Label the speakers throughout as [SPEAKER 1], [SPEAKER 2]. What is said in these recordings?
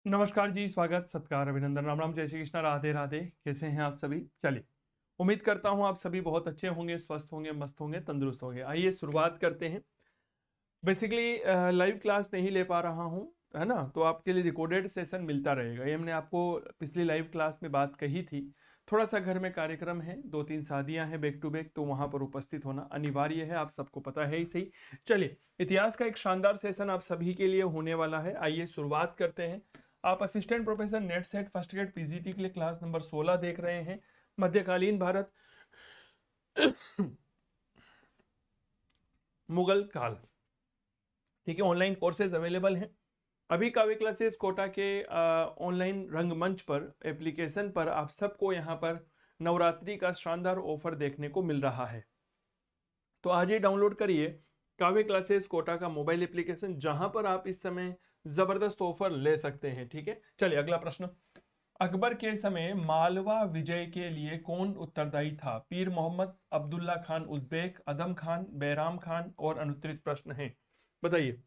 [SPEAKER 1] नमस्कार जी, स्वागत, सत्कार, अभिनंदन, राम राम, जय श्री कृष्णा, राधे राधे। कैसे हैं आप सभी? चलिए, उम्मीद करता हूं आप सभी बहुत अच्छे होंगे, स्वस्थ होंगे, मस्त होंगे, तंदुरुस्त होंगे। आइए शुरुआत करते हैं। बेसिकली लाइव क्लास नहीं ले पा रहा हूं, है ना, तो आपके लिए रिकॉर्डेड सेशन मिलता रहेगा। ये हमने आपको पिछली लाइव क्लास में बात कही थी। थोड़ा सा घर में कार्यक्रम है, 2-3 शादियां हैं बैक टू बैक, तो वहां पर उपस्थित होना अनिवार्य है, आप सबको पता है ही सही। चलिए, इतिहास का एक शानदार सेशन आप सभी के लिए होने वाला है। आइए शुरुआत करते हैं। आप assistant professor net set first grade PGT के लिए क्लास नंबर 16 देख रहे हैं। मध्यकालीन भारत, मुगल काल। ठीक है, ऑनलाइन कोर्सेज अवेलेबल हैं। अभी काव्य क्लासेस कोटा के ऑनलाइन रंगमंच पर एप्लीकेशन पर आप सबको यहाँ पर नवरात्रि का शानदार ऑफर देखने को मिल रहा है। तो आज ही डाउनलोड करिए काव्य क्लासेस कोटा का मोबाइल एप्लीकेशन, जहां पर आप इस समय जबरदस्त ऑफर ले सकते हैं। ठीक है, चलिए अगला प्रश्न। अकबर के समय मालवा विजय के लिए कौन उत्तरदायी था? पीर मोहम्मद, अब्दुल्ला खान उज़्बेक, अदम खान, बैराम खान और अनुत्तरित प्रश्न है। बताइए,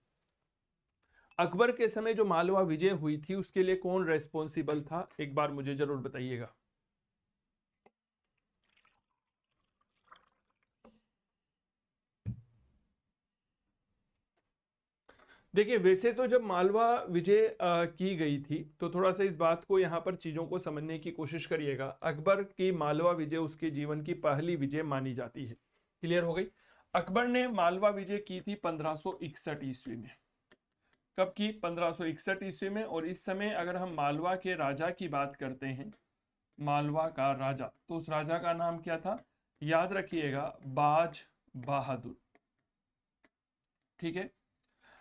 [SPEAKER 1] अकबर के समय जो मालवा विजय हुई थी उसके लिए कौन रेस्पॉन्सिबल था? एक बार मुझे जरूर बताइएगा। देखिए, वैसे तो जब मालवा विजय की गई थी तो थोड़ा सा इस बात को यहाँ पर चीजों को समझने की कोशिश करिएगा। अकबर की मालवा विजय उसके जीवन की पहली विजय मानी जाती है। क्लियर हो गई? अकबर ने मालवा विजय की थी 1561 ईस्वी में। कब की? 1561 ईस्वी में। और इस समय अगर हम मालवा के राजा की बात करते हैं, मालवा का राजा, तो उस राजा का नाम क्या था? याद रखिएगा, बाज बहादुर। ठीक है,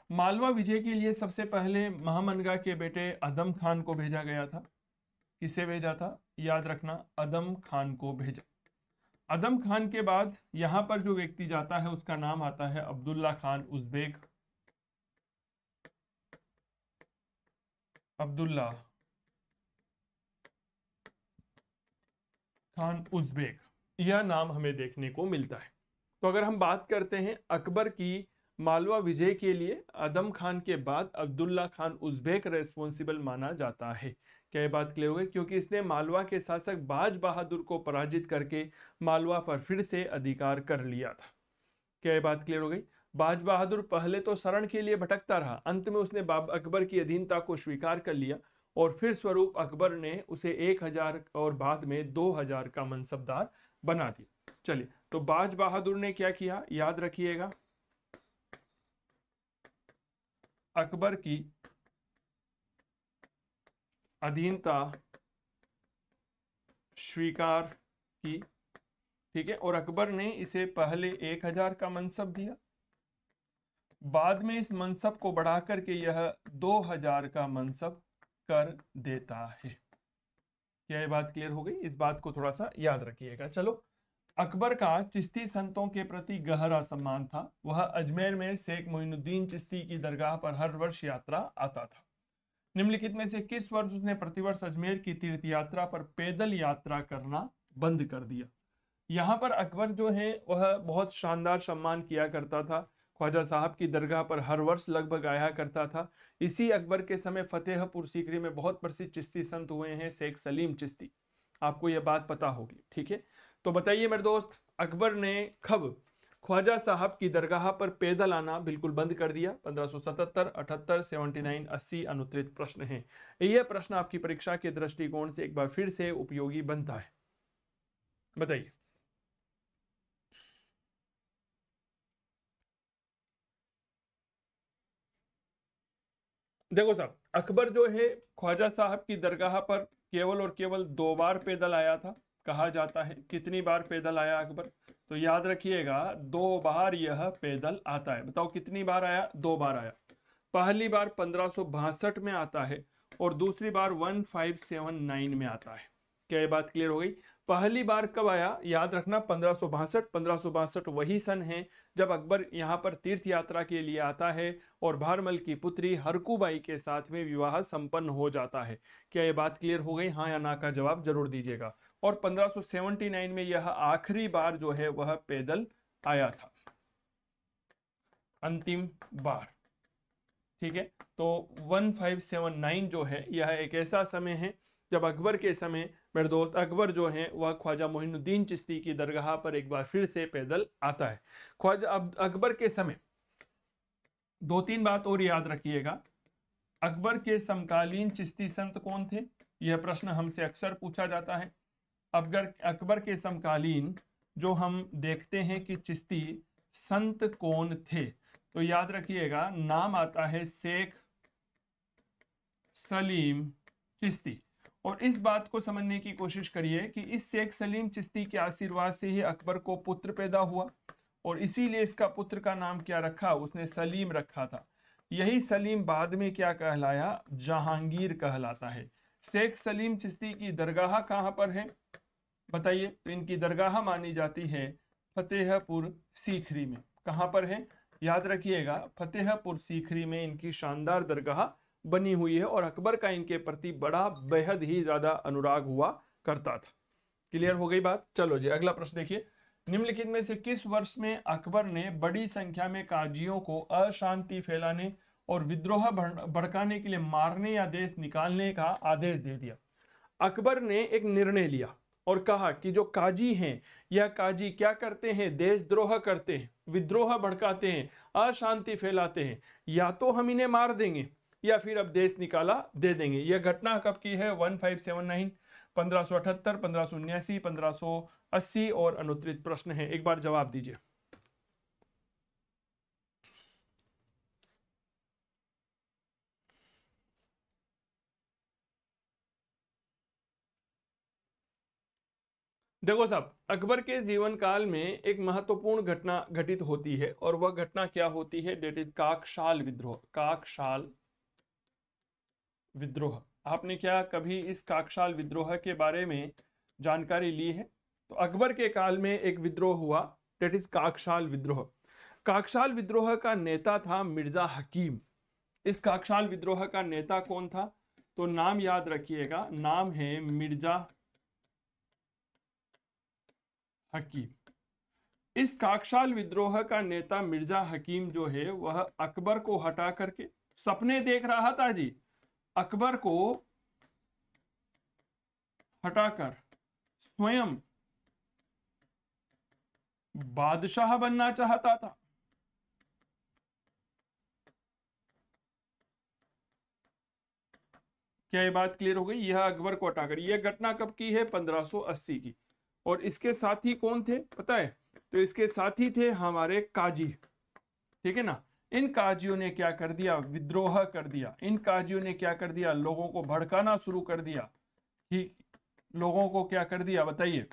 [SPEAKER 1] मालवा विजय के लिए सबसे पहले महामनगा के बेटे अदम खान को भेजा गया था। किसे भेजा था? याद रखना, अदम खान को भेजा। अदम खान के बाद यहां पर जो व्यक्ति जाता है उसका नाम आता है अब्दुल्ला खान उज़्बेक। अब्दुल्ला खान उज़्बेक, यह नाम हमें देखने को मिलता है। तो अगर हम बात करते हैं अकबर की मालवा विजय के लिए, आदम खान के बाद अब्दुल्ला खान उज़्बेक रेस्पॉन्सिबल माना जाता है। क्या ये बात क्लियर हो गई? क्योंकि इसने मालवा के शासक बाज बहादुर को पराजित करके मालवा पर फिर से अधिकार कर लिया था। क्या ये बात क्लियर हो गई? बाज बहादुर पहले तो शरण के लिए भटकता रहा, अंत में उसने अकबर की अधीनता को स्वीकार कर लिया और फिर स्वरूप अकबर ने उसे 1000 और बाद में 2000 का मनसबदार बना दिया। चलिए, तो बाज बहादुर ने क्या किया? याद रखिएगा, अकबर की अधीनता स्वीकार की। ठीक है, और अकबर ने इसे पहले 1000 का मनसब दिया, बाद में इस मनसब को बढ़ा करके यह 2000 का मनसब कर देता है। क्या ये बात क्लियर हो गई? इस बात को थोड़ा सा याद रखिएगा। चलो, अकबर का चिश्ती संतों के प्रति गहरा सम्मान था। वह अजमेर में शेख मोइनुद्दीन चिश्ती की दरगाह पर हर वर्ष यात्रा आता था। निम्नलिखित में से किस वर्ष उसने प्रतिवर्ष अजमेर की तीर्थ यात्रा पर पैदल यात्रा करना बंद कर दिया? यहाँ पर अकबर जो है वह बहुत शानदार सम्मान किया करता था। ख्वाजा साहब की दरगाह पर हर वर्ष लगभग आया करता था। इसी अकबर के समय फतेहपुर सीकरी में बहुत प्रसिद्ध चिश्ती संत हुए हैं, शेख सलीम चिश्ती। आपको यह बात पता होगी। ठीक है, तो बताइए मेरे दोस्त, अकबर ने कब ख्वाजा साहब की दरगाह पर पैदल आना बिल्कुल बंद कर दिया? 1577, 78, 79, 80 अनुत्तरित प्रश्न है। यह प्रश्न आपकी परीक्षा के दृष्टिकोण से एक बार फिर से उपयोगी बनता है। बताइए। देखो साहब, अकबर जो है ख्वाजा साहब की दरगाह पर केवल और केवल 2 बार पैदल आया था। कहा जाता है कितनी बार पैदल आया अकबर? तो याद रखिएगा, 2 बार यह पैदल आता है। बताओ कितनी बार आया? 2 बार आया। पहली बार 1562 में आता है और दूसरी बार 1579 में आता है। क्या ये बात क्लियर हो गई? पहली बार कब आया? याद रखना, 1562। 1562 वही सन है जब अकबर यहाँ पर तीर्थ यात्रा के लिए आता है और भारमल की पुत्री हरकूबाई के साथ में विवाह संपन्न हो जाता है। क्या ये बात क्लियर हो गई? हाँ या ना का जवाब जरूर दीजिएगा। और 1579 में यह आखिरी बार जो है वह पैदल आया था, अंतिम बार। ठीक है। तो 1579 जो है यह एक ऐसा समय है जब अकबर के समय मेरे दोस्त अकबर जो है वह ख्वाजा मोइनुद्दीन चिश्ती की दरगाह पर एक बार फिर से पैदल आता है। ख्वाजा अकबर के समय दो तीन बात और याद रखिएगा। अकबर के समकालीन चिश्ती संत कौन थे, यह प्रश्न हमसे अक्सर पूछा जाता है। अकबर के समकालीन जो हम देखते हैं कि चिश्ती संत कौन थे, तो याद रखिएगा नाम आता है शेख सलीम चिश्ती। और इस बात को समझने की कोशिश करिए कि इस शेख सलीम चिश्ती के आशीर्वाद से ही अकबर को पुत्र पैदा हुआ और इसीलिए इसका पुत्र का नाम क्या रखा, उसने सलीम रखा था। यही सलीम बाद में क्या कहलाया, जहांगीर कहलाता है। शेख सलीम चिश्ती की दरगाह कहाँ पर है बताइए, तो इनकी दरगाह मानी जाती है फतेहपुर सीकरी में। कहाँ पर है, याद रखिएगा फतेहपुर सीकरी में इनकी शानदार दरगाह बनी हुई है और अकबर का इनके प्रति बड़ा बेहद ही ज्यादा अनुराग हुआ करता था। क्लियर हो गई बात। चलो जी अगला प्रश्न देखिए, निम्नलिखित में से किस वर्ष में अकबर ने बड़ी संख्या में काजियों को अशांति फैलाने और विद्रोह भड़काने के लिए मारने या देश निकालने का आदेश दे दिया। अकबर ने एक निर्णय लिया और कहा कि जो काजी हैं यह काजी क्या करते हैं, देशद्रोह करते हैं, विद्रोह भड़काते हैं, अशांति फैलाते हैं, या तो हम इन्हें मार देंगे या फिर अब देश निकाला दे देंगे। यह घटना कब की है, 1579, 1578, 1579, 1580 और अनुत्तरित प्रश्न है, एक बार जवाब दीजिए। देखो साहब, अकबर के जीवन काल में एक महत्वपूर्ण घटना घटित होती है और वह घटना क्या होती है, डेट इज काकशाल विद्रोह। काकशाल विद्रोह, आपने क्या कभी इस काकशाल विद्रोह के बारे में जानकारी ली है? तो अकबर के काल में एक विद्रोह हुआ, डेट इज काकशाल विद्रोह। काकशाल विद्रोह का नेता था मिर्जा हकीम। इस काकशाल विद्रोह का नेता कौन था, तो नाम याद रखिएगा, नाम है मिर्जा हकीम। इस काकशाल विद्रोह का नेता मिर्जा हकीम जो है वह अकबर को हटा करके सपने देख रहा था जी, अकबर को हटाकर स्वयं बादशाह बनना चाहता था। क्या ये बात क्लियर हो गई? यह अकबर को हटाकर, यह घटना कब की है, 1580 की। और इसके साथी कौन थे पता है, तो इसके साथी थे हमारे काजी, ठीक है ना। इन काजियों ने क्या कर दिया, विद्रोह कर दिया। इन काजियों ने क्या कर दिया, लोगों को भड़काना शुरू कर दिया। ठीक, लोगों को क्या कर दिया बताइए,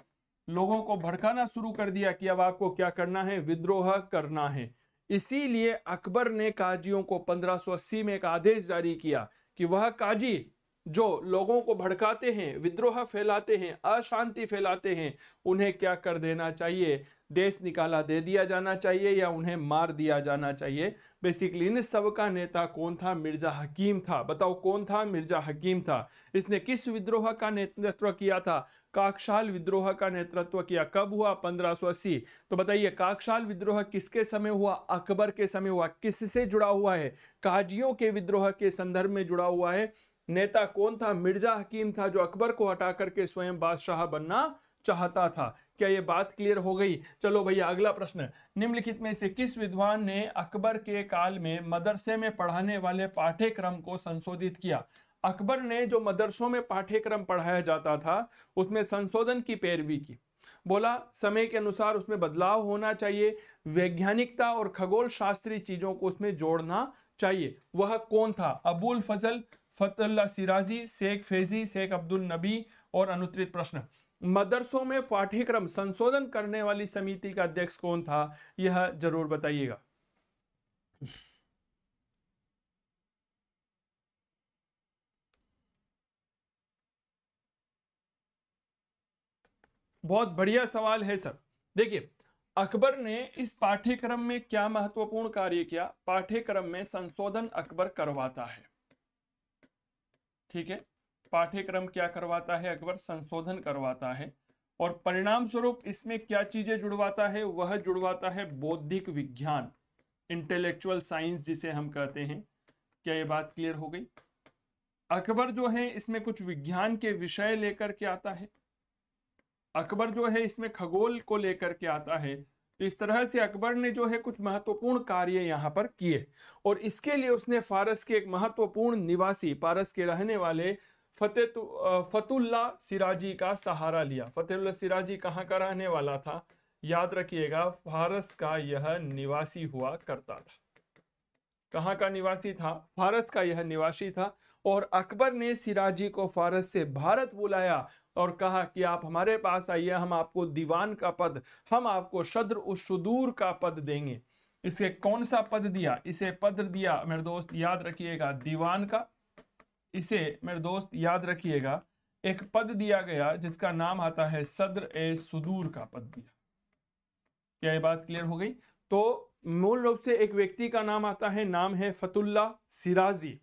[SPEAKER 1] लोगों को भड़काना शुरू कर दिया कि अब आपको क्या करना है, विद्रोह करना है। इसीलिए अकबर ने काजियों को 1580 में एक आदेश जारी किया कि वह काजी जो लोगों को भड़काते हैं, विद्रोह फैलाते हैं, अशांति फैलाते हैं, उन्हें क्या कर देना चाहिए, देश निकाला दे दिया जाना चाहिए या उन्हें मार दिया जाना चाहिए। बेसिकली इन सब का नेता कौन था, मिर्जा हकीम था। बताओ कौन था, मिर्जा हकीम था। इसने किस विद्रोह का नेतृत्व किया था, काकशाल विद्रोह का नेतृत्व किया। कब हुआ, 1580। तो बताइए काकशाल विद्रोह किसके समय हुआ, अकबर के समय हुआ। किससे जुड़ा हुआ है, काजियों के विद्रोह के संदर्भ में जुड़ा हुआ है। नेता कौन था, मिर्जा हकीम था, जो अकबर को हटा करके स्वयं बादशाह बनना चाहता था। क्या ये बात क्लियर हो गई? चलो भैया अगला प्रश्न, निम्नलिखित में से किस विद्वान ने अकबर के काल में मदरसे में पढ़ाने वाले पाठ्यक्रम को संशोधित किया। अकबर ने जो मदरसों में पाठ्यक्रम पढ़ाया जाता था उसमें संशोधन की पैरवी की। बोला समय के अनुसार उसमें बदलाव होना चाहिए, वैज्ञानिकता और खगोल शास्त्रीय चीजों को उसमें जोड़ना चाहिए। वह कौन था, अबुल फजल, फतुल्लाह सिराजी, शेख फैजी, शेख अब्दुल नबी और अनुत्तरित प्रश्न। मदरसों में पाठ्यक्रम संशोधन करने वाली समिति का अध्यक्ष कौन था, यह जरूर बताइएगा। बहुत बढ़िया सवाल है सर। देखिए अकबर ने इस पाठ्यक्रम में क्या महत्वपूर्ण कार्य किया, पाठ्यक्रम में संशोधन अकबर करवाता है। ठीक है, पाठ्यक्रम क्या करवाता है, अकबर संशोधन करवाता है। और परिणाम स्वरूप इसमें क्या चीजें जुड़वाता है, वह जुड़वाता है बौद्धिक विज्ञान, इंटेलेक्चुअल साइंस जिसे हम कहते हैं, क्या ये बात क्लियर हो गई? अकबर जो है इसमें कुछ विज्ञान के विषय लेकर के आता है, अकबर जो है इसमें खगोल को लेकर के आता है। तो इस तरह से अकबर ने जो है कुछ महत्वपूर्ण कार्य यहाँ पर किए, और इसके लिए उसने फारस के एक महत्वपूर्ण निवासी, पारस के रहने वाले फतुल्ला सिराजी का सहारा लिया। फतुल्ला सिराजी कहाँ का रहने वाला था? याद रखिएगा, फारस का यह निवासी हुआ करता था। कहाँ का निवासी था? फारस का यह निवासी था। और अकबर ने सिराजी को फारस से भारत बुलाया और कहा कि आप हमारे पास आइए, हम आपको दीवान का पद, हम आपको शद्र उशुदूर का पद देंगे। इसे कौन सा पद दिया? इसे पद दिया मेरे दोस्त, याद रखिएगा, दीवान का। इसे मेरे दोस्त याद रखिएगा, एक पद दिया गया जिसका नाम आता है सद्र ए सुदूर का पद दिया। क्या ये बात क्लियर हो गई? तो मूल रूप से एक व्यक्ति का नाम आता है, नाम है फतुल्ला सिराजी,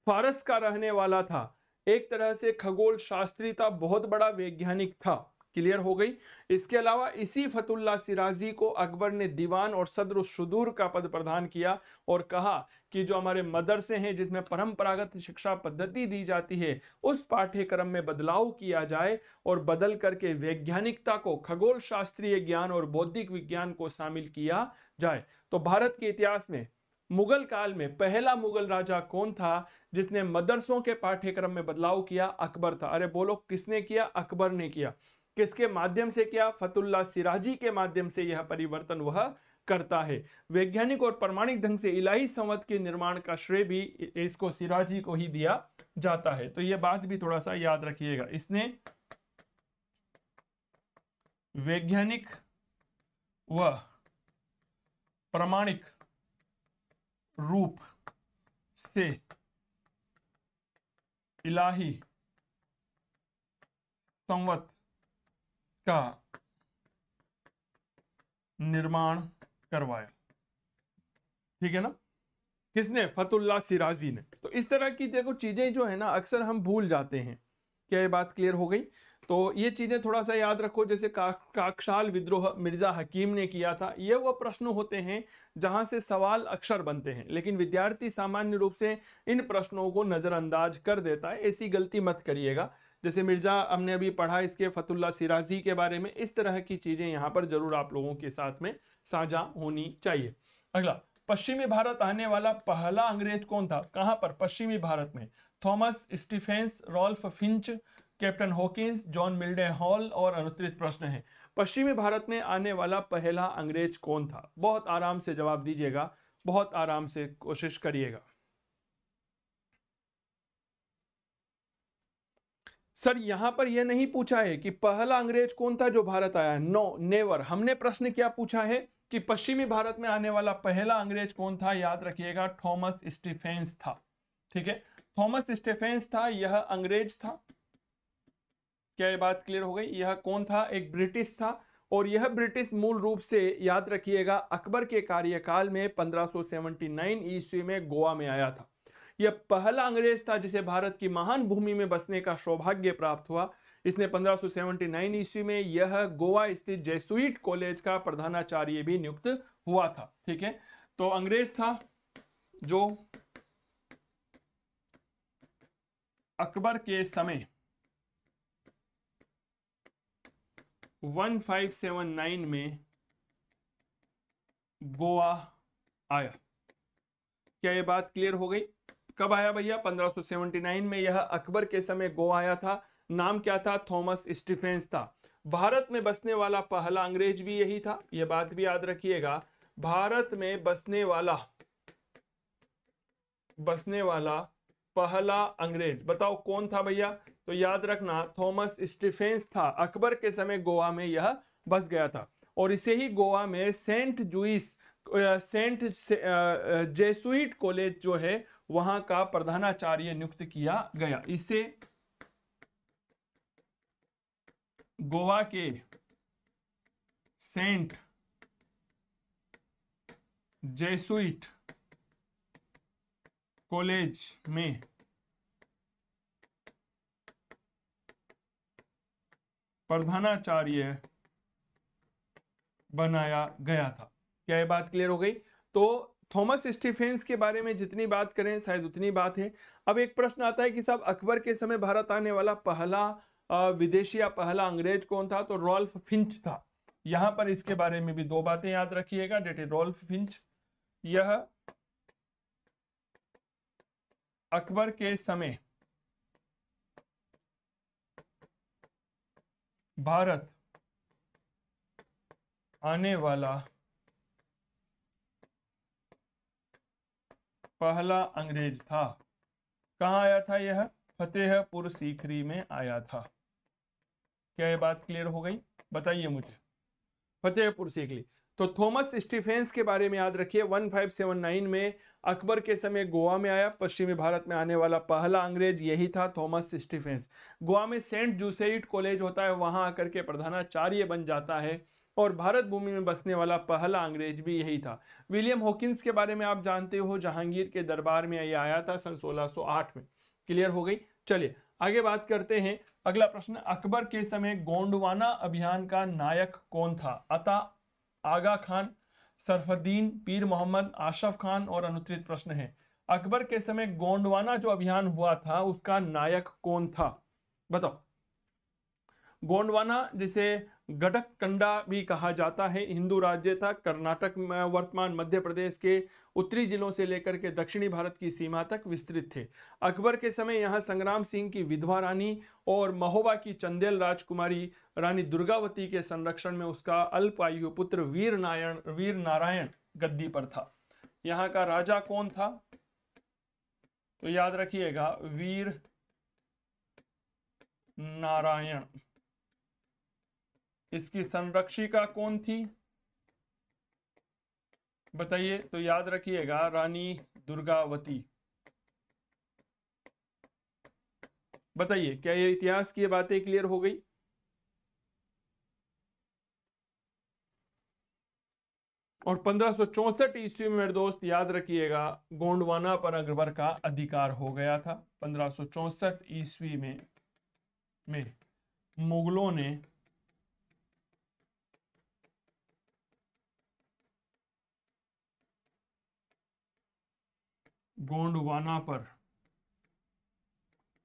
[SPEAKER 1] फारस का रहने वाला था, एक तरह से खगोल शास्त्री था, बहुत बड़ा वैज्ञानिक था। क्लियर हो गई? इसके अलावा इसी फतुल्ला सिराजी को अकबर ने दीवान और सदर शुदूर का पद प्रदान किया और कहा कि जो हमारे मदरसे हैं जिसमें परंपरागत शिक्षा पद्धति दी जाती है, उस पाठ्यक्रम में बदलाव किया जाए और बदल करके वैज्ञानिकता को, खगोल शास्त्रीय ज्ञान और बौद्धिक विज्ञान को शामिल किया जाए। तो भारत के इतिहास में मुगल काल में पहला मुगल राजा कौन था जिसने मदरसों के पाठ्यक्रम में बदलाव किया? अकबर था। अरे बोलो, किसने किया? अकबर ने किया। किसके माध्यम से किया? फतुल्ला सिराजी के माध्यम से यह परिवर्तन वह करता है। वैज्ञानिक और प्रमाणिक ढंग से इलाही संवत के निर्माण का श्रेय भी इसको सिराजी को ही दिया जाता है। तो यह बात भी थोड़ा सा याद रखिएगा, इसने वैज्ञानिक व प्रमाणिक रूप से इलाही संवत का निर्माण करवाया। ठीक है ना? किसने? फतुल्ला सिराजी ने। तो इस तरह की देखो चीजें जो है ना, अक्सर हम भूल जाते हैं। क्या ये बात क्लियर हो गई? तो ये चीजें थोड़ा सा याद रखो। जैसे काकशाल विद्रोह मिर्जा हकीम ने किया था, ये वह प्रश्न होते हैं जहां से सवाल अक्सर बनते हैं, लेकिन विद्यार्थी सामान्य रूप से इन प्रश्नों को नजरअंदाज कर देता है। ऐसी गलती मत करिएगा। जैसे मिर्जा हमने अभी पढ़ा इसके फतुल्ला सिराजी के बारे में, इस तरह की चीजें यहाँ पर जरूर आप लोगों के साथ में साझा होनी चाहिए। अगला, पश्चिमी भारत आने वाला पहला अंग्रेज कौन था? कहां पर? पश्चिमी भारत में। Thomas Stephens, Ralph Fitch, captain Hawkins, John Mildenhall और अनुत्तरित प्रश्न है। पश्चिमी भारत में आने वाला पहला अंग्रेज कौन था? बहुत आराम से जवाब दीजिएगा, बहुत आराम से कोशिश करिएगा। सर यहां पर यह नहीं पूछा है कि पहला अंग्रेज कौन था जो भारत आया। No, never. हमने प्रश्न क्या पूछा है कि पश्चिमी भारत में आने वाला पहला अंग्रेज कौन था? याद रखिएगा, थॉमस स्टीफेंस था। ठीक है, थॉमस स्टीफेंस था, यह अंग्रेज था। क्या ये बात क्लियर हो गई? यह कौन था? एक ब्रिटिश था। और यह ब्रिटिश मूल रूप से याद रखिएगा अकबर के कार्यकाल में 1579 ईस्वी में गोवा में आया था। यह पहला अंग्रेज था जिसे भारत की महान भूमि में बसने का सौभाग्य प्राप्त हुआ। इसने 1579 ईस्वी में यह गोवा स्थित जेसुइट कॉलेज का प्रधानाचार्य भी नियुक्त हुआ था। ठीक है, तो अंग्रेज था जो अकबर के समय 1579 में गोवा आया। क्या ये बात क्लियर हो गई? कब आया भैया? 1579 में यह अकबर के समय गोवा आया था। नाम क्या था? थॉमस स्टीफेंस था। भारत में बसने वाला पहला अंग्रेज भी यही था, यह बात भी याद रखिएगा। भारत में बसने वाला पहला अंग्रेज बताओ कौन था भैया? तो याद रखना, थॉमस स्टीफेंस था। अकबर के समय गोवा में यह बस गया था और इसे ही गोवा में सेंट जेसुइट कॉलेज जो है वहां का प्रधानाचार्य नियुक्त किया गया। इसे गोवा के सेंट जेसुइट कॉलेज में प्रधानाचार्य बनाया गया था। क्या ये बात क्लियर हो गई? तो थॉमस स्टीफेंस के बारे में जितनी बात करें शायद उतनी बात है। अब एक प्रश्न आता है कि साहब अकबर के समय भारत आने वाला पहला विदेशी या पहला अंग्रेज कौन था? तो रॉल्फ फिंच था। यहां पर इसके बारे में भी दो बातें याद रखिएगा। डेट इज रॉल्फ फिंच, यह अकबर के समय भारत आने वाला पहला अंग्रेज था। कहां आया था यह? फतेहपुर सीकरी में आया था। क्या ये बात क्लियर हो गई? बताइए मुझे। फतेहपुर सीकरी। तो थॉमस स्टीफेंस के बारे में याद रखिए, 1579 में अकबर के समय गोवा में आया। पश्चिमी भारत में आने वाला पहला अंग्रेज यही था, थॉमस स्टीफेंस। गोवा में सेंट जूसेइट कॉलेज होता है, वहां आकर के प्रधानाचार्य बन जाता है और भारत भूमि में बसने वाला पहला अंग्रेज भी यही था। विलियम हॉकिंस के बारे में आप जानते हो, जहांगीर के दरबार में यह आया था सन 1608 में। क्लियर हो गई? चलिए आगे बात करते हैं। अगला प्रश्न, अकबर के समय गोंडवाना अभियान का नायक कौन था? अता आगा खान, सरफुद्दीन, पीर मोहम्मद, आशफ खान और अनुत्तरित प्रश्न है। अकबर के समय गोंडवाना जो अभियान हुआ था उसका नायक कौन था? बताओ। गोंडवाना जिसे गडककंडा भी कहा जाता है, हिंदू राज्य था। कर्नाटक में, वर्तमान मध्य प्रदेश के उत्तरी जिलों से लेकर के दक्षिणी भारत की सीमा तक विस्तृत थे। अकबर के समय यहाँ संग्राम सिंह की विधवा रानी और महोबा की चंदेल राजकुमारी रानी दुर्गावती के संरक्षण में उसका अल्पायु पुत्र वीर नारायण गद्दी पर था। यहाँ का राजा कौन था? तो याद रखिएगा वीर नारायण। इसकी संरक्षिका कौन थी? बताइए। तो याद रखिएगा रानी दुर्गावती। बताइए क्या ये इतिहास की बातें क्लियर हो गई? और 1564 ईस्वी में मेरे दोस्त याद रखिएगा गोंडवाना पर अकबर का अधिकार हो गया था। 1564 ईस्वी में मुगलों ने गोंडवाना पर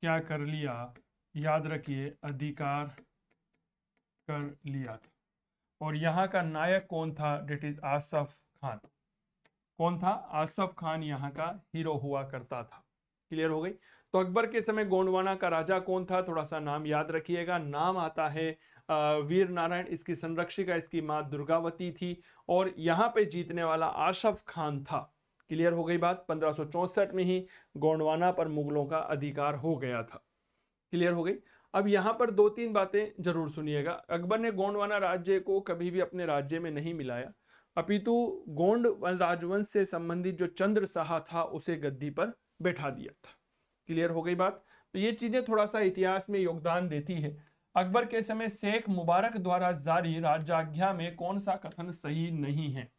[SPEAKER 1] क्या कर लिया? याद रखिए अधिकार कर लिया था। और यहाँ का नायक कौन था? That is Asaf Khan. कौन था? आसफ खान यहाँ का हीरो हुआ करता था। क्लियर हो गई? तो अकबर के समय गोंडवाना का राजा कौन था? थोड़ा सा नाम याद रखिएगा। नाम आता है वीर नारायण। इसकी संरक्षिका इसकी माँ दुर्गावती थी और यहाँ पे जीतने वाला आसफ खान था। क्लियर हो गई बात? 1564 में ही गोंडवाना पर मुगलों का अधिकार हो गया था। क्लियर हो गई? अब यहाँ पर दो तीन बातें जरूर सुनिएगा। अकबर ने गोंडवाना राज्य को कभी भी अपने राज्य में नहीं मिलाया, अपितु गोंड राजवंश से संबंधित जो चंद्र शाह था उसे गद्दी पर बैठा दिया था। क्लियर हो गई बात? तो ये चीजें थोड़ा सा इतिहास में योगदान देती है। अकबर के समय शेख मुबारक द्वारा जारी राज्याज्ञा में कौन सा कथन सही नहीं है?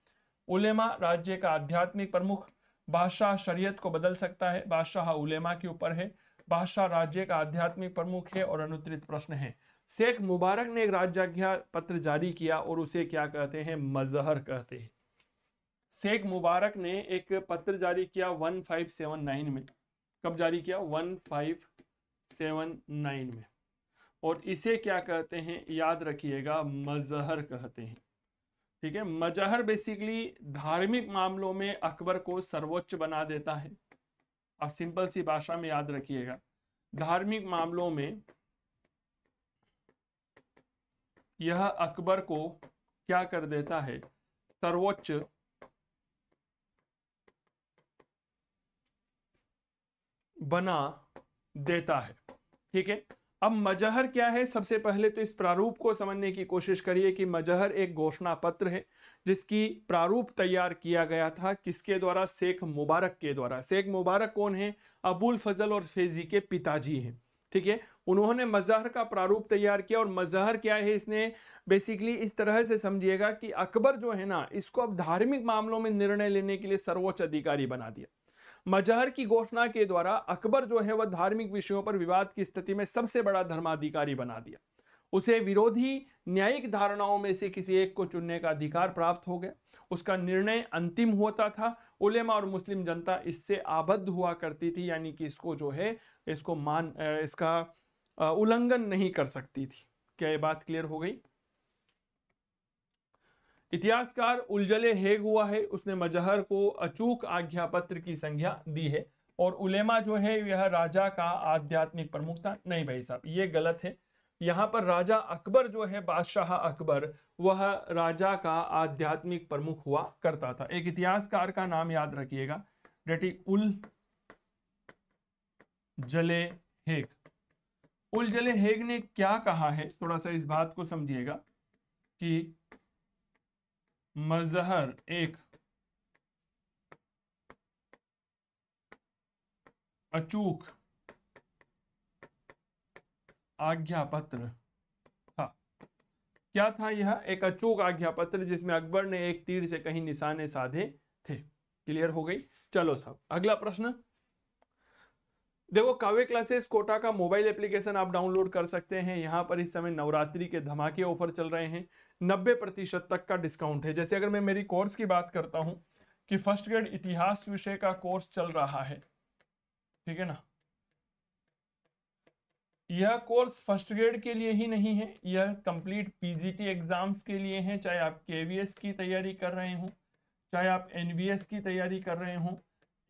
[SPEAKER 1] उलेमा राज्य का आध्यात्मिक प्रमुख, बादशाह शरीयत को बदल सकता है, बादशाह उलेमा के ऊपर है, बादशाह राज्य का आध्यात्मिक प्रमुख है और अनुत्तरित प्रश्न है। शेख मुबारक ने एक राज्याज्ञा पत्र जारी किया और उसे क्या कहते हैं? मजहर कहते हैं। शेख मुबारक ने एक पत्र जारी किया 1579 में। कब जारी किया? 1579 में। और इसे क्या कहते हैं? याद रखिएगा मजहर कहते हैं। ठीक है? मजहर बेसिकली धार्मिक मामलों में अकबर को सर्वोच्च बना देता है। आप सिंपल सी भाषा में याद रखिएगा, धार्मिक मामलों में यह अकबर को क्या कर देता है? सर्वोच्च बना देता है। ठीक है? अब मजहर क्या है? सबसे पहले तो इस प्रारूप को समझने की कोशिश करिए कि मजहर एक घोषणा पत्र है जिसकी प्रारूप तैयार किया गया था किसके द्वारा? शेख मुबारक के द्वारा। शेख मुबारक कौन है? अबुल फजल और फैजी के पिताजी हैं। ठीक है? उन्होंने मजहर का प्रारूप तैयार किया। और मजहर क्या है? इसने बेसिकली इस तरह से समझिएगा कि अकबर जो है ना, इसको अब धार्मिक मामलों में निर्णय लेने के लिए सर्वोच्च अधिकारी बना दिया। मजहर की घोषणा के द्वारा अकबर जो है वह धार्मिक विषयों पर विवाद की स्थिति में सबसे बड़ा धर्माधिकारी बना दिया। उसे विरोधी न्यायिक धारणाओं में से किसी एक को चुनने का अधिकार प्राप्त हो गया। उसका निर्णय अंतिम होता था। उलेमा और मुस्लिम जनता इससे आबद्ध हुआ करती थी, यानी कि इसको जो है इसका उल्लंघन नहीं कर सकती थी। क्या ये बात क्लियर हो गई? इतिहासकार उलजले हेग हुआ है, उसने मजहर को अचूक आज्ञा पत्र की संज्ञा दी है, और उलेमा जो है यह राजा का आध्यात्मिक प्रमुख था। नहीं भाई साहब, ये गलत है। यहाँ पर राजा अकबर जो है, बादशाह अकबर, वह राजा का आध्यात्मिक प्रमुख हुआ करता था। एक इतिहासकार का नाम याद रखिएगा, डेट इज उलजले हेग। उलजले हेग ने क्या कहा है, थोड़ा सा इस बात को समझिएगा कि मजहर एक अचूक आज्ञा पत्र था। क्या था यह? एक अचूक आज्ञा पत्र जिसमें अकबर ने एक तीर से कहीं निशाने साधे थे। क्लियर हो गई? चलो साहब, अगला प्रश्न देखो। काव्य क्लासेस कोटा का मोबाइल एप्लीकेशन आप डाउनलोड कर सकते हैं। यहाँ पर इस समय नवरात्रि के धमाके ऑफर चल रहे हैं, 90% तक का डिस्काउंट है। जैसे अगर मैं मेरी कोर्स की बात करता हूँ कि फर्स्ट ग्रेड इतिहास विषय का कोर्स चल रहा है, ठीक है ना। यह कोर्स फर्स्ट ग्रेड के लिए ही नहीं है, यह कंप्लीट पीजीटी एग्जाम्स के लिए है। चाहे आप केवीएस की तैयारी कर रहे हो, चाहे आप एनवीएस की तैयारी कर रहे हो,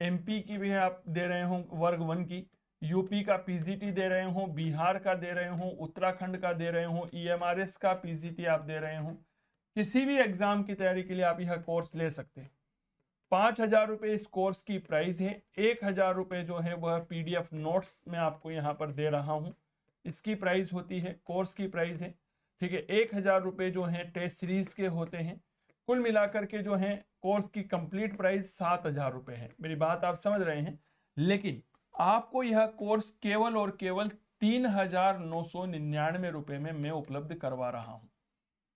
[SPEAKER 1] एमपी की भी आप दे रहे हो वर्ग 1 की, यूपी का पीजीटी दे रहे हो, बिहार का दे रहे हो, उत्तराखंड का दे रहे हो, ईएमआरएस का पीजीटी आप दे रहे हो, किसी भी एग्जाम की तैयारी के लिए आप यह कोर्स ले सकते हैं। 5,000 रुपये इस कोर्स की प्राइस है। 1,000 रुपये जो है वह पीडीएफ नोट्स में आपको यहाँ पर दे रहा हूँ, इसकी प्राइस होती है, कोर्स की प्राइस है, ठीक है। 1,000 रुपये जो है टेस्ट सीरीज के होते हैं। कुल मिलाकर के जो है कोर्स की कंप्लीट प्राइस 7,000 रुपये है। मेरी बात आप समझ रहे हैं। लेकिन आपको यह कोर्स केवल और केवल 3,999 रुपये में मैं उपलब्ध करवा रहा हूँ।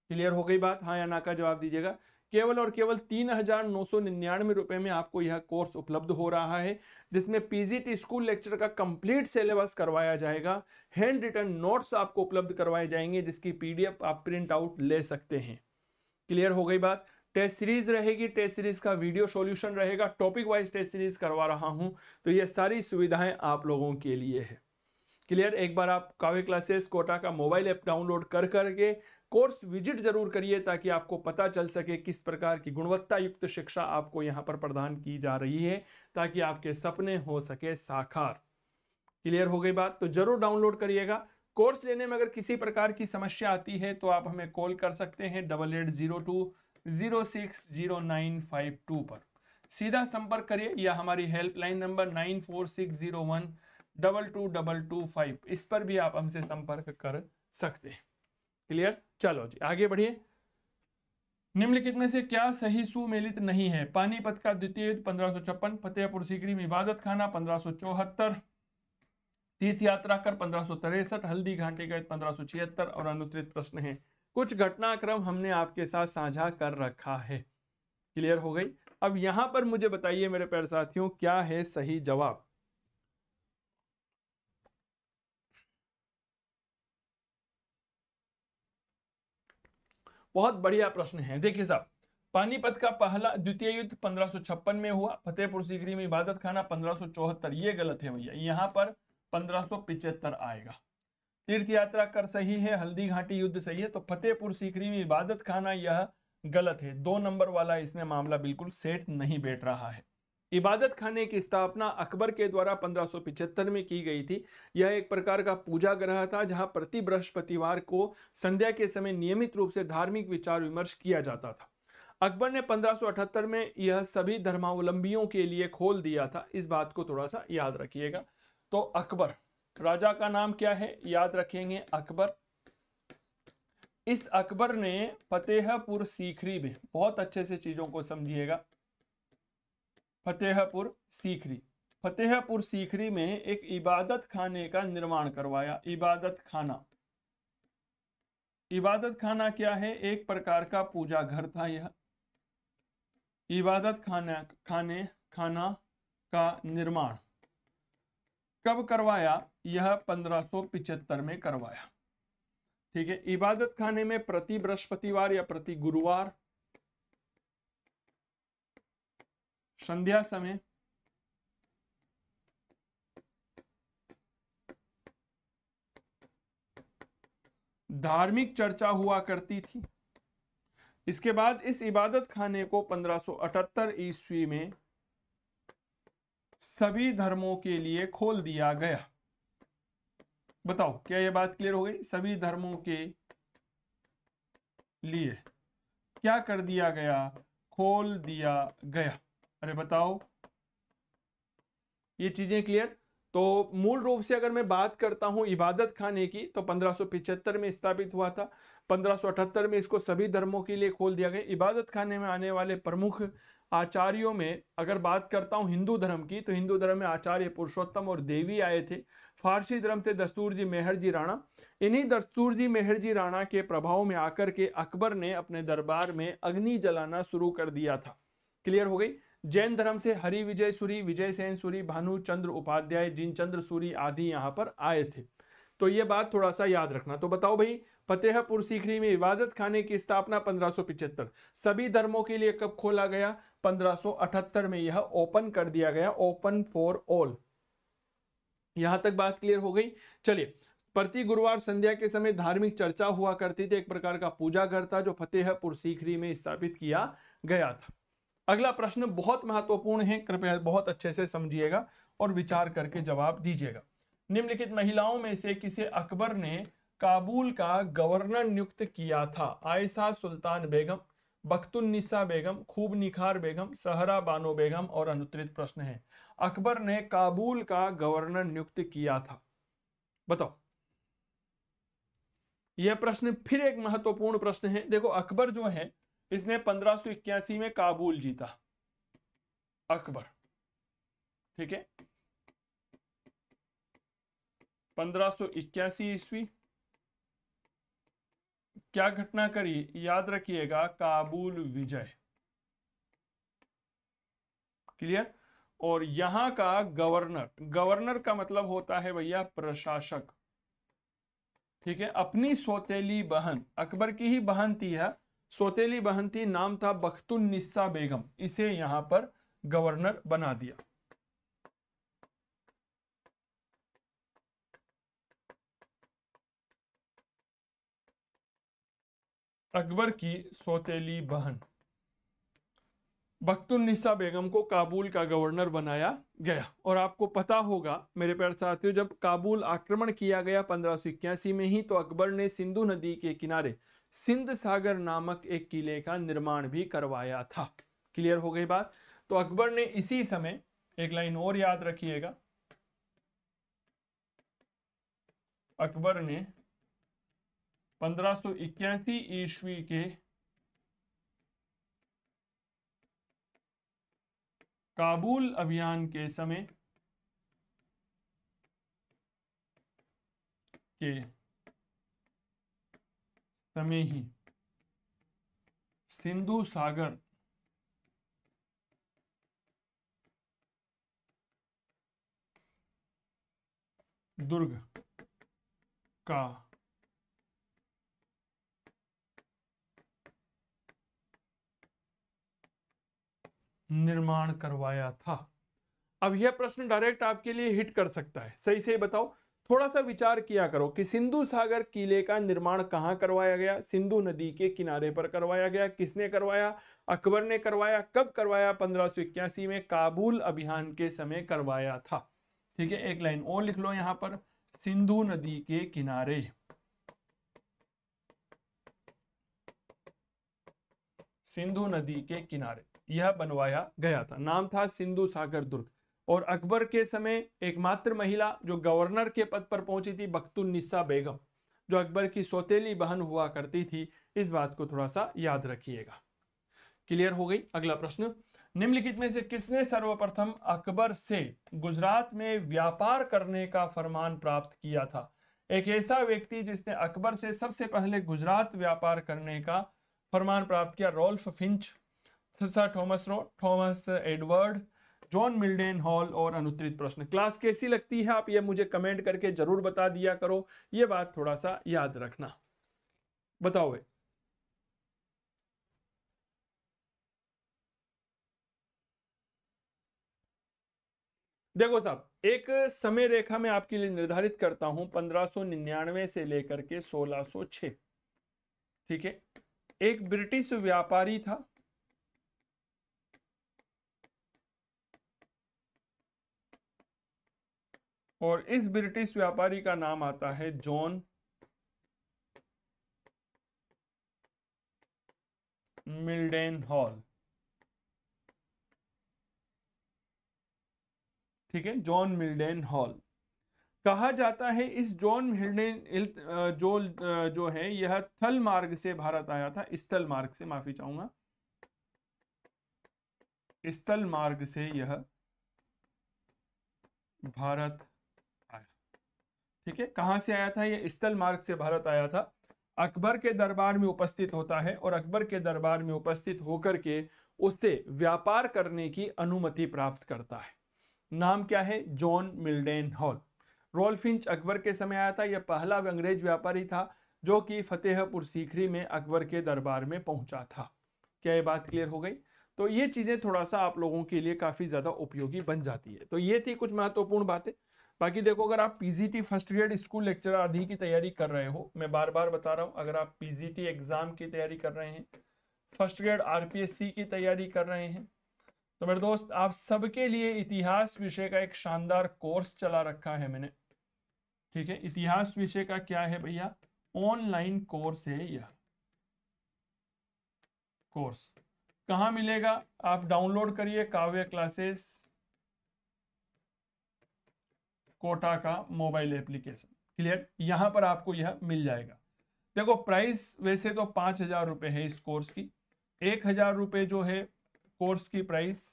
[SPEAKER 1] क्लियर हो गई बात? हाँ या ना का जवाब दीजिएगा। केवल और केवल 3,999 रुपये में आपको यह कोर्स उपलब्ध हो रहा है, जिसमें पीजीटी स्कूल लेक्चर का कंप्लीट सिलेबस करवाया जाएगा, हैंड रिटन नोट्स आपको उपलब्ध करवाए जाएंगे, जिसकी पीडीएफ आप प्रिंट आउट ले सकते हैं। क्लियर हो गई बात? टेस्ट सीरीज रहेगी, टेस्ट सीरीज का वीडियो सॉल्यूशन रहेगा, टॉपिक वाइज टेस्ट सीरीज करवा रहा हूं, तो ये सारी सुविधाएं आप लोगों के लिए है। क्लियर? एक बार आप काव्य क्लासेस कोटा का मोबाइल ऐप डाउनलोड कर करके कोर्स विजिट जरूर करिए, ताकि आपको पता चल सके किस प्रकार की गुणवत्ता युक्त शिक्षा आपको यहाँ पर प्रदान की जा रही है, ताकि आपके सपने हो सके साकार। क्लियर हो गई बात? तो जरूर डाउनलोड करिएगा। कोर्स लेने में अगर किसी प्रकार की समस्या आती है तो आप हमें कॉल कर सकते हैं 8802060952 पर सीधा संपर्क करिए, या हमारी हेल्पलाइन नंबर 9460122225, इस पर भी आप हमसे संपर्क कर सकते हैं। क्लियर? चलो जी आगे बढ़िए। निम्नलिखित में से क्या सही सुमेलित नहीं है? पानीपत का द्वितीय युद्ध 1556, फतेहपुर सीकरी में इबादत खाना 1574, तीर्थ यात्रा कर 1563, हल्दी घाटी का 1576 और अनुत्तरित प्रश्न है। कुछ घटनाक्रम हमने आपके साथ साझा कर रखा है। क्लियर हो गई? अब यहां पर मुझे बताइए मेरे प्यारे साथियों, क्या है सही जवाब? बहुत बढ़िया प्रश्न है। देखिए साहब, पानीपत का पहला द्वितीय युद्ध 1556 में हुआ, फतेहपुर सीकरी में इबादत खाना 1574, ये गलत है भैया, यहाँ पर 1575 आएगा। तीर्थ यात्रा कर सही है, हल्दी घाटी युद्ध सही है, तो फतेहपुर सीकरी में इबादत खाना यह गलत है। 2 नंबर वाला इसमें मामला बिल्कुल सेट नहीं बैठ रहा है। इबादत खाने की स्थापना अकबर के द्वारा 1575 में की गई थी। यह एक प्रकार का पूजा ग्रह था, जहां प्रति बृहस्पतिवार को संध्या के समय नियमित रूप से धार्मिक विचार विमर्श किया जाता था। अकबर ने 1578 में यह सभी धर्मावलंबियों के लिए खोल दिया था। इस बात को थोड़ा सा याद रखिएगा। तो अकबर, राजा का नाम क्या है? याद रखेंगे, अकबर। इस अकबर ने फतेहपुर सीकरी में, बहुत अच्छे से चीजों को समझिएगा, फतेहपुर सीकरी में एक इबादत खाने का निर्माण करवाया। इबादत खाना क्या है? एक प्रकार का पूजा घर था। यह इबादत खाना का निर्माण कब करवाया? यह 1575 में करवाया। ठीक है। इबादत खाने में प्रति बृहस्पतिवार या प्रति गुरुवार, संध्या समय, धार्मिक चर्चा हुआ करती थी। इसके बाद इस इबादत खाने को 1578 ईस्वी में सभी धर्मों के लिए खोल दिया गया। बताओ क्या यह बात क्लियर हो गई? सभी धर्मों के लिए क्या कर दिया गया? खोल दिया गया। अरे बताओ ये चीजें क्लियर? तो मूल रूप से अगर मैं बात करता हूं इबादत खाने की तो 1575 में स्थापित हुआ था, 1578 में इसको सभी धर्मों के लिए खोल दिया गया। इबादत खाने में आने वाले प्रमुख आचार्यों में अगर बात करता हूं हिंदू धर्म की, तो हिंदू धर्म में आचार्य पुरुषोत्तम और देवी आए थे। फारसी धर्म से दस्तूर जी मेहर जी राणा। इन्हीं दस्तूर जी मेहर जी राणा के प्रभाव में आकर के अकबर ने अपने दरबार में अग्नि जलाना शुरू कर दिया था। क्लियर हो गई? जैन धर्म से हरि विजय सूरी, विजय सेन सूरी, भानुचंद्र उपाध्याय, जिनचंद्र सूरी आदि यहाँ पर आए थे। तो ये बात थोड़ा सा याद रखना। तो बताओ भाई, फतेहपुर सीकरी में इबादत खाने की स्थापना 1575, सभी धर्मों के लिए कब खोला गया? 1578 में यह ओपन कर दिया गया, ओपन फॉर ऑल। यहां तक बात क्लियर हो गई? चलिए, प्रति गुरुवार संध्या के समय धार्मिक चर्चा हुआ करती थी, एक प्रकार का पूजा घर था जो फतेहपुर सीकरी में स्थापित किया गया था। अगला प्रश्न बहुत महत्वपूर्ण है, कृपया बहुत अच्छे से समझिएगा और विचार करके जवाब दीजिएगा। निम्नलिखित महिलाओं में से किसे अकबर ने काबुल का गवर्नर नियुक्त किया था? आयशा सुल्तान बेगम, बख्तुन्निसा बेगम, खूब निखार बेगम, सहरा बानो बेगम और अनुत्तरित प्रश्न है। अकबर ने काबुल का गवर्नर नियुक्त किया था, बताओ। यह प्रश्न फिर एक महत्वपूर्ण प्रश्न है। देखो अकबर जो है इसने 1581 में काबुल जीता, अकबर, ठीक है। 1581 ईस्वी क्या घटना करी? याद रखिएगा, काबुल विजय। क्लियर? और यहां का गवर्नर, गवर्नर का मतलब होता है भैया प्रशासक, ठीक है। अपनी सौतेली बहन, अकबर की ही बहन थी, है सौतेली बहन थी, नाम था बख्तुन्निसा बेगम, इसे यहां पर गवर्नर बना दिया। अकबर की सौतेली बहन बख्तुन्निसा बेगम को काबुल का गवर्नर बनाया गया। और आपको पता होगा मेरे प्यारे साथियों, जब काबुल आक्रमण किया गया 1581 में ही, तो अकबर ने सिंधु नदी के किनारे सिंध सागर नामक एक किले का निर्माण भी करवाया था। क्लियर हो गई बात? तो अकबर ने इसी समय, एक लाइन और याद रखिएगा, अकबर ने 1581 ईस्वी के काबुल अभियान के समय ही सिंधु सागर दुर्ग का निर्माण करवाया था। अब यह प्रश्न डायरेक्ट आपके लिए हिट कर सकता है, सही से बताओ। थोड़ा सा विचार किया करो कि सिंधु सागर किले का निर्माण कहां करवाया गया? सिंधु नदी के किनारे पर करवाया गया। किसने करवाया? अकबर ने करवाया। कब करवाया? 1581 में काबुल अभियान के समय करवाया था, ठीक है। एक लाइन और लिख लो यहां पर, सिंधु नदी के किनारे, सिंधु नदी के किनारे यह बनवाया गया था। नाम था सिंधु सागर दुर्ग। और अकबर के समय एकमात्र महिला जो गवर्नर के पद पर पहुंची थी, बख्तुन्निसा बेगम, जो अकबर की सौतेली बहन हुआ करती थी। इस बात को थोड़ा सा याद रखिएगा। क्लियर हो गई? अगला प्रश्न, निम्नलिखित में से किसने सर्वप्रथम अकबर से गुजरात में व्यापार करने का फरमान प्राप्त किया था? एक ऐसा व्यक्ति जिसने अकबर से सबसे पहले गुजरात व्यापार करने का फरमान प्राप्त किया, Ralph Fitch, sir Thomas Roe, Thomas Edward, John Mildenhall और अनुत्तरित प्रश्न। क्लास कैसी लगती है आप ये मुझे कमेंट करके जरूर बता दिया करो, ये बात थोड़ा सा याद रखना। बताओ भाई। देखो साहब, एक समय रेखा में आपके लिए निर्धारित करता हूं 1599 से लेकर के 1606। ठीक है, एक ब्रिटिश व्यापारी था, और इस ब्रिटिश व्यापारी का नाम आता है जॉन मिल्डेन हॉल। ठीक है, जॉन मिल्डेन हॉल कहा जाता है। इस जॉन मिल्डेन जो है यह थल मार्ग से भारत आया था, स्थल मार्ग से, माफी चाहूंगा, स्थल मार्ग से यह भारत आया। ठीक है, कहां से आया था? यह स्थल मार्ग से भारत आया था। अकबर के दरबार में उपस्थित होता है और अकबर के दरबार में उपस्थित होकर के उससे व्यापार करने की अनुमति प्राप्त करता है। नाम क्या है? John Mildenhall. Ralph Fitch Akbar के समय आया था। यह पहला अंग्रेज व्यापारी था जो कि फतेहपुर सीकरी में अकबर के दरबार में पहुंचा था। क्या ये बात क्लियर हो गई? तो ये चीजें थोड़ा सा आप लोगों के लिए काफी ज्यादा उपयोगी बन जाती है। तो ये थी कुछ महत्वपूर्ण बातें। बाकी देखो, अगर आप PGT first grade school lecturer आदि की तैयारी कर रहे हो, मैं बार बार बता रहा हूं, अगर आप पीजीटी एग्जाम की तैयारी कर रहे हैं, फर्स्ट ग्रेड आरपीएससी की तैयारी कर रहे हैं, तो मेरे दोस्त आप सबके लिए इतिहास विषय का एक शानदार कोर्स चला रखा है मैंने। ठीक है, इतिहास विषय का क्या है भैया? ऑनलाइन कोर्स है यह कोर्स। कहां मिलेगा? आप डाउनलोड करिए काव्य क्लासेस कोटा का मोबाइल एप्लीकेशन। क्लियर? यहां पर आपको यह मिल जाएगा। देखो, प्राइस वैसे तो 5,000 रुपए है इस कोर्स की। 1,000 रुपए जो है कोर्स की प्राइस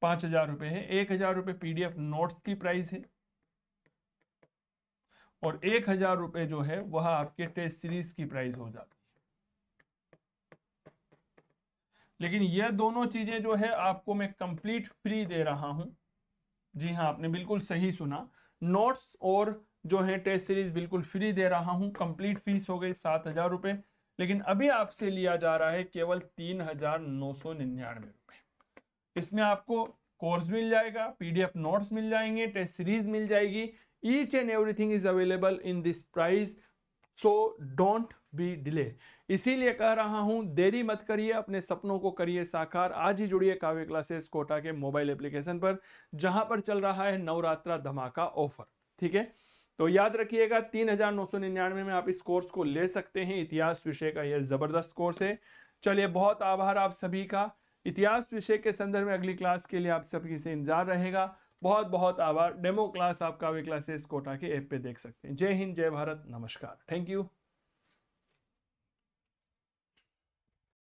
[SPEAKER 1] 5,000 रुपए है। 1,000 रुपए पीडीएफ नोट्स की प्राइस है, और 1,000 रुपए जो है वह आपके टेस्ट सीरीज की प्राइस हो जाती है। लेकिन यह दोनों चीजें जो है आपको मैं कंप्लीट फ्री दे रहा हूं। जी हाँ, आपने बिल्कुल सही सुना। नोट्स और जो है टेस्ट सीरीज बिल्कुल फ्री दे रहा हूं। कंप्लीट फीस हो गई 7,000 रुपए, लेकिन अभी आपसे लिया जा रहा है केवल 3,999 रुपए। इसमें आपको कोर्स मिल जाएगा, पीडीएफ नोट्स मिल जाएंगे, टेस्ट सीरीज मिल जाएगी। Each and everything is available in this price, so don't be delay. इसीलिए कह रहा हूं, देरी मत करिए, अपने सपनों को करिए साकार। आज ही जुड़िए काव्य क्लासेस कोटा के मोबाइल एप्लीकेशन पर, जहां पर चल रहा है नवरात्रा धमाका ऑफर। ठीक है, तो याद रखिएगा 3,999 में आप इस कोर्स को ले सकते हैं। इतिहास विषय का यह जबरदस्त कोर्स है। चलिए, बहुत आभार आप सभी का। इतिहास विषय के संदर्भ में अगली क्लास के लिए आप सभी से इंतजार रहेगा। बहुत बहुत आभार। डेमो क्लास आप काव्य क्लासेस कोटा के ऐप पे देख सकते हैं। जय हिंद, जय भारत, नमस्कार, थैंक यू।